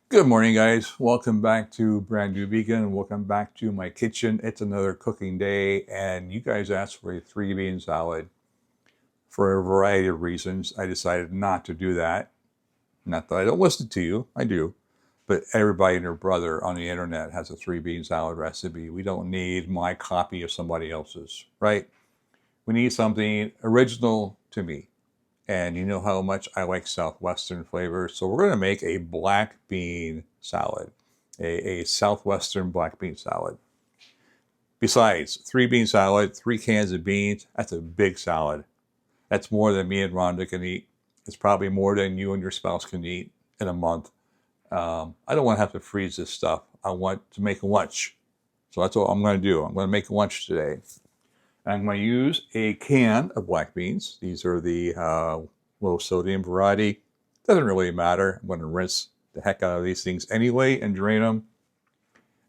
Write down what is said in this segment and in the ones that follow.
Good morning, guys. Welcome back to Brand New Vegan. Welcome back to my kitchen. It's another cooking day, and you guys asked for a three bean salad. For a variety of reasons, I decided not to do that. Not that I don't listen to you, I do. But everybody and their brother on the internet has a three bean salad recipe. We don't need my copy of somebody else's, right? We need something original to me. And you know how much I like Southwestern flavors. So we're going to make a black bean salad, a Southwestern black bean salad. Besides, three bean salad, 3 cans of beans, that's a big salad. That's more than me and Rhonda can eat. It's probably more than you and your spouse can eat in a month. I don't want to have to freeze this stuff. I want to make lunch. So that's what I'm going to do. I'm going to make lunch today. I'm going to use a can of black beans. These are the low sodium variety. Doesn't really matter. I'm going to rinse the heck out of these things anyway and drain them.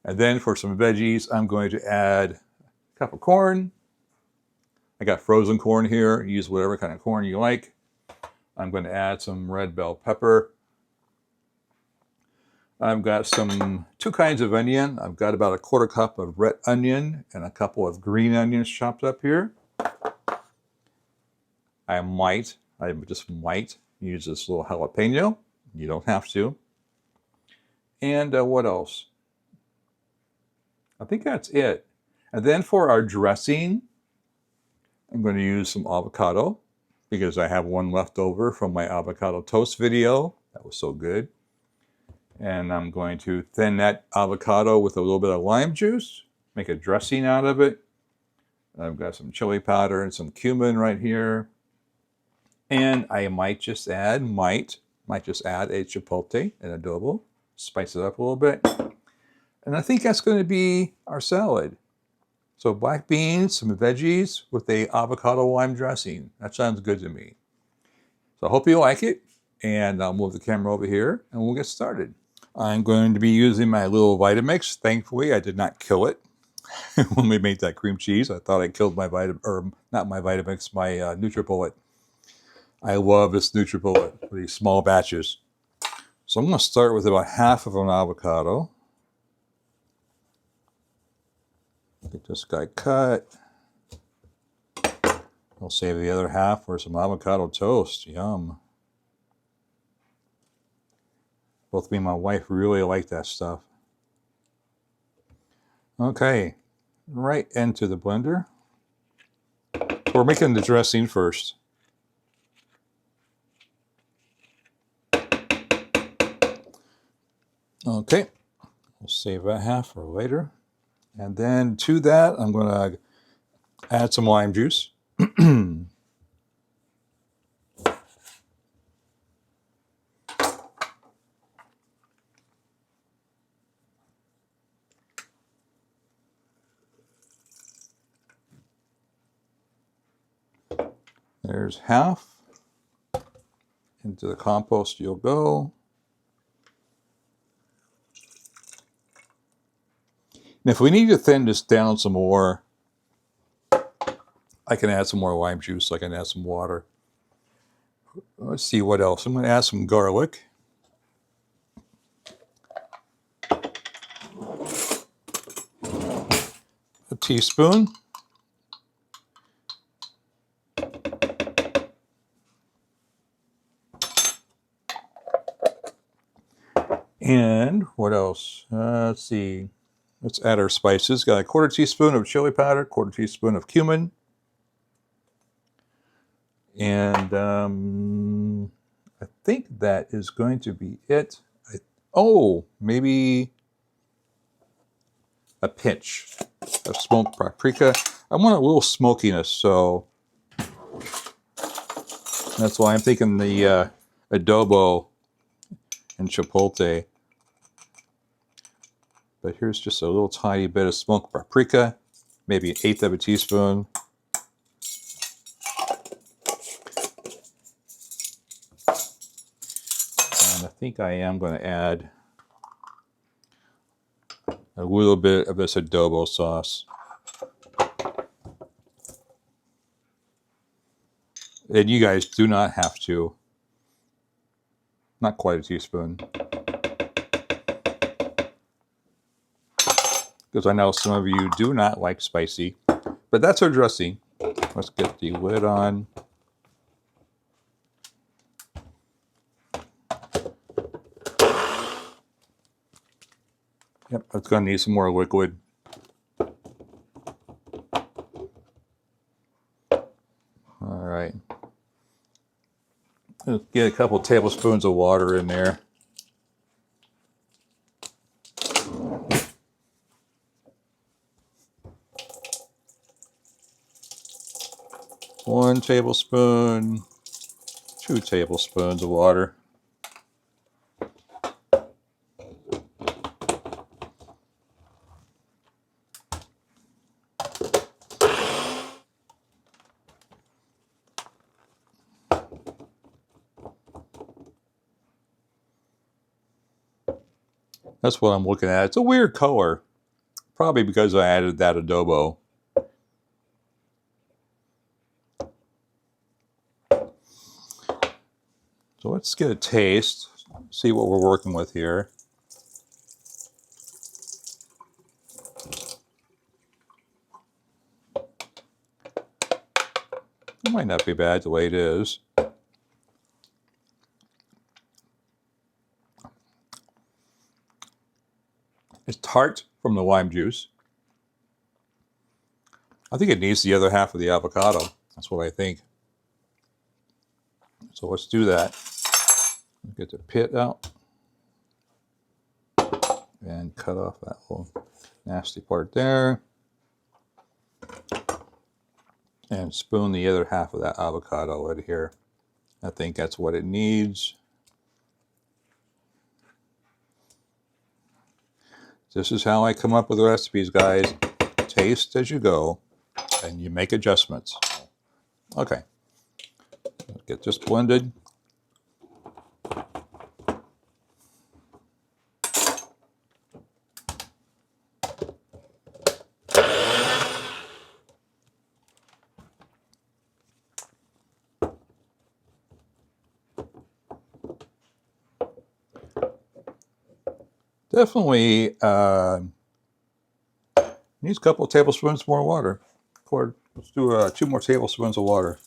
And then for some veggies, I'm going to add a cup of corn. I got frozen corn here. Use whatever kind of corn you like. I'm going to add some red bell pepper. I've got two kinds of onion. I've got about a quarter cup of red onion and a couple of green onions chopped up here. I just might use this little jalapeno. You don't have to. And what else? I think that's it. And then for our dressing, I'm going to use some avocado because I have one left over from my avocado toast video. That was so good. And I'm going to thin that avocado with a little bit of lime juice, make a dressing out of it. I've got some chili powder and some cumin right here. And I might just add a chipotle and adobo, spice it up a little bit. And I think that's going to be our salad. So black beans, some veggies with a avocado lime dressing. That sounds good to me. So I hope you like it. And I'll move the camera over here and we'll get started. I'm going to be using my little Vitamix. Thankfully, I did not kill it when we made that cream cheese. I thought I killed my not my Vitamix, my NutriBullet. I love this NutriBullet for these small batches. So I'm going to start with about half of an avocado. Get this guy cut. I'll save the other half for some avocado toast. Yum. Both me and my wife really like that stuff. Okay, right into the blender. We're making the dressing first. Okay, we'll save that half for later. And then to that, I'm going to add some lime juice. There's half. Into the compost you'll go. And if we need to thin this down some more, I can add some more lime juice. I can add some water. Let's see what else. I'm going to add some garlic. A teaspoon. And what else? Let's see. Let's add our spices. Got a quarter teaspoon of chili powder, quarter teaspoon of cumin. And I think that is going to be it. Maybe a pinch of smoked paprika. I want a little smokiness, so that's why I'm thinking the adobo and chipotle. But here's just a little tiny bit of smoked paprika, maybe 1/8 of a teaspoon. And I think I am going to add a little bit of this adobo sauce. And you guys do not have to. Not quite a teaspoon. because I know some of you do not like spicy. But that's our dressing. Let's get the lid on. Yep, it's going to need some more liquid. All right. Let's get a couple tablespoons of water in there. One tablespoon, 2 tablespoons of water. That's what I'm looking at. It's a weird color, probably because I added that adobo. So let's get a taste, see what we're working with here. It might not be bad the way it is. It's tart from the lime juice. I think it needs the other half of the avocado. That's what I think. So let's do that. Get the pit out and cut off that little nasty part there. And spoon the other half of that avocado right here. I think that's what it needs. This is how I come up with the recipes, guys. Taste as you go, and you make adjustments. Okay, let's get this blended. Definitely needs a couple of tablespoons more water. Let's do 2 more tablespoons of water.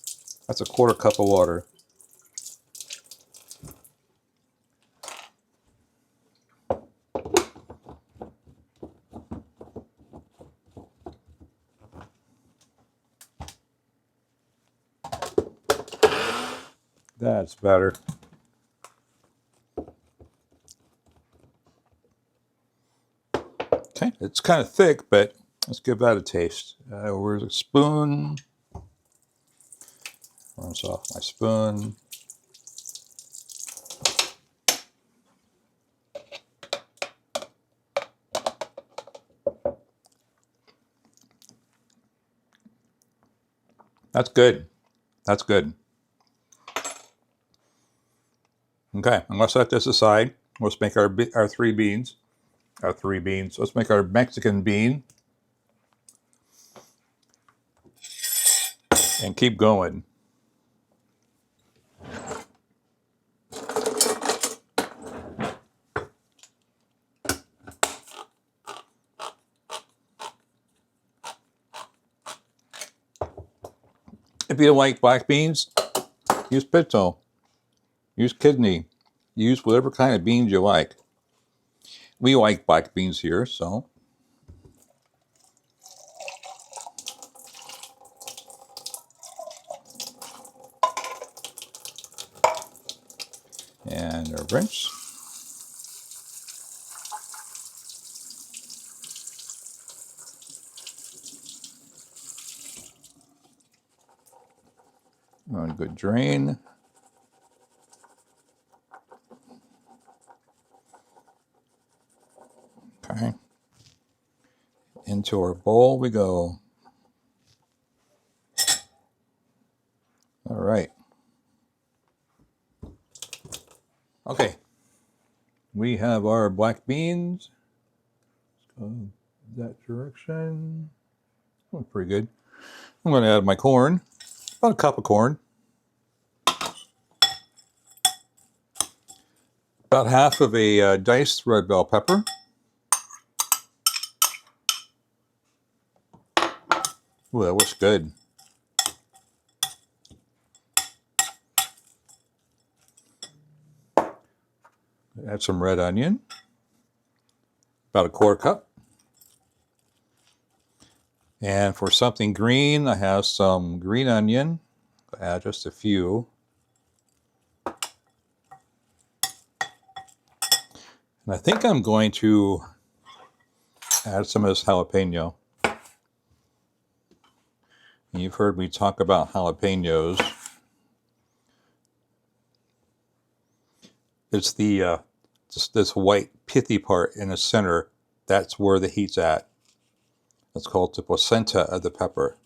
That's a 1/4 cup of water. That's better. Okay, it's kind of thick, but let's give that a taste. Where's a spoon? Runs off my spoon. That's good. That's good. Okay, I'm going to set this aside. Let's make our 3 beans. Our 3 beans. Let's make our Mexican bean. And keep going. If you don't like black beans, use pinto. Use kidney. Use whatever kind of beans you like. We like black beans here, so. And our rinse. And a good drain. Okay. Into our bowl we go. All right. Okay. We have our black beans. Let's go that direction. Oh, pretty good. I'm going to add my corn. About a cup of corn. About half of a diced red bell pepper. Ooh, that looks good. Add some red onion, about a quarter cup. And for something green, I have some green onion. I'll add just a few. And I think I'm going to add some of this jalapeno. And you've heard me talk about jalapenos. It's the just this white pithy part in the center. That's where the heat's at. That's called the placenta of the pepper.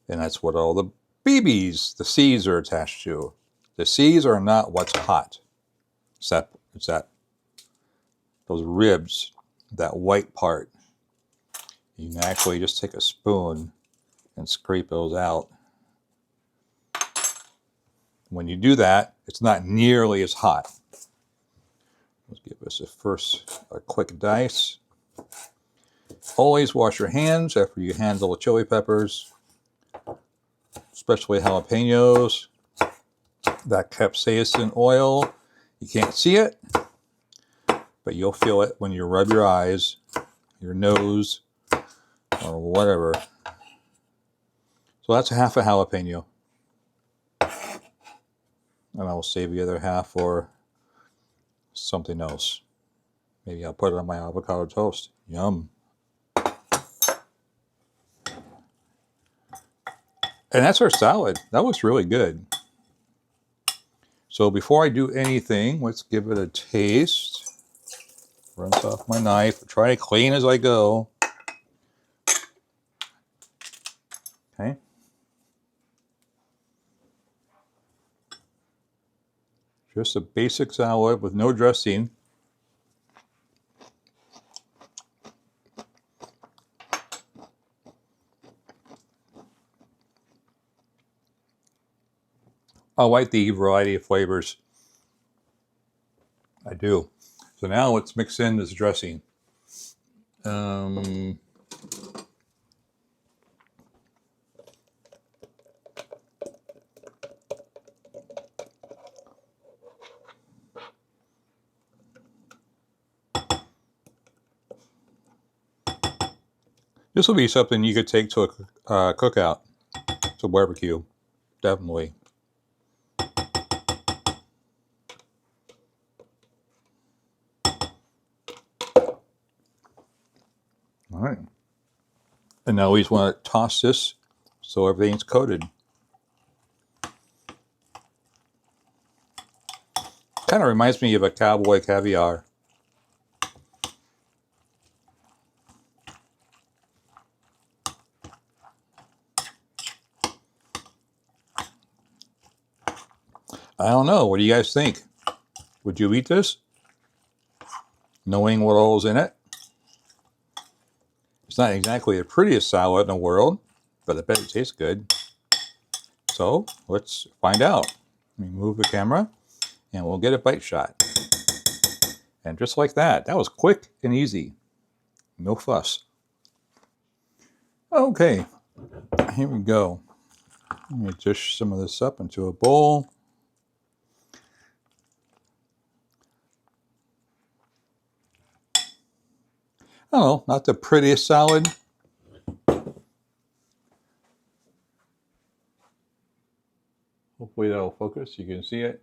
And that's what all the BBs, the C's, are attached to. The C's are not what's hot. It's that those ribs, that white part. You can actually just take a spoon and scrape those out. When you do that, it's not nearly as hot. Let's give this a quick dice. Always wash your hands after you handle the chili peppers, especially jalapenos. That capsaicin oil, you can't see it, but you'll feel it when you rub your eyes, your nose, or whatever. So that's half a jalapeno. And I will save the other half for something else. Maybe I'll put it on my avocado toast. Yum. And that's our salad. That looks really good. So before I do anything, let's give it a taste. Rinse off my knife. Try to clean as I go. Okay. Just a basic salad with no dressing. I like the variety of flavors. I do. So now let's mix in this dressing. This will be something you could take to a cookout, to barbecue, definitely. All right. And now we just want to toss this so everything's coated. Kind of reminds me of a cowboy caviar. I don't know. What do you guys think? Would you eat this? Knowing what all's in it? It's not exactly the prettiest salad in the world, but I bet it tastes good. So let's find out. Let me move the camera and we'll get a bite shot. And just like that, that was quick and easy. No fuss. Okay, here we go. Let me dish some of this up into a bowl. I don't know, not the prettiest salad. Hopefully that'll focus, you can see it.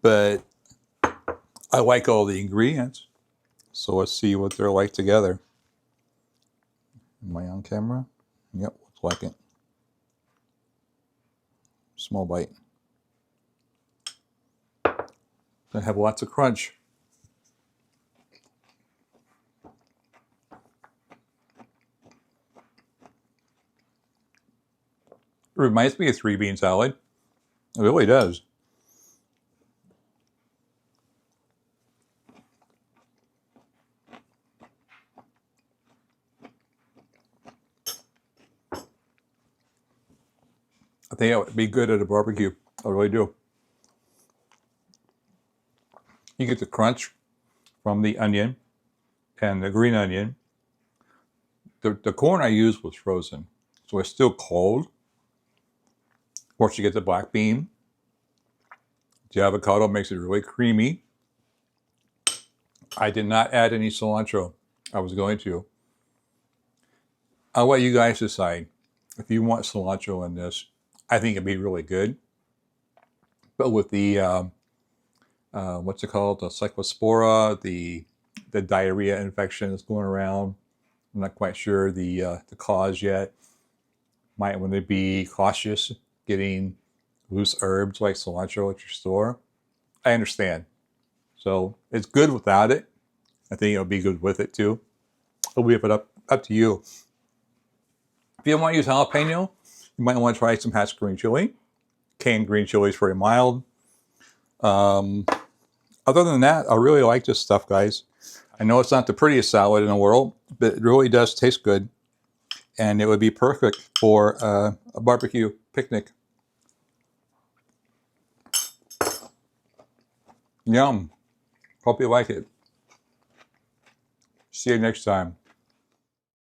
But I like all the ingredients. So let's see what they're like together. Am I on camera? Yep, looks like it. Small bite. They have lots of crunch. It reminds me of 3-bean salad. It really does. I think it would be good at a barbecue. I really do. You get the crunch from the onion and the green onion. The corn I used was frozen, so it's still cold. Of course, you get the black bean. The avocado makes it really creamy. I did not add any cilantro. I was going to. I'll let you guys decide if you want cilantro in this. I think it'd be really good. But with the what's it called? The cyclospora, the diarrhea infection that's going around. I'm not quite sure the cause yet. Might want to be cautious getting loose herbs like cilantro at your store. I understand. So it's good without it. I think it'll be good with it too. It'll be up to you. If you don't want to use jalapeno, you might want to try some hatch green chili. Canned green chili is very mild. Other than that, I really like this stuff, guys. I know it's not the prettiest salad in the world, but it really does taste good. And it would be perfect for a barbecue picnic. Yum. Hope you like it. See you next time.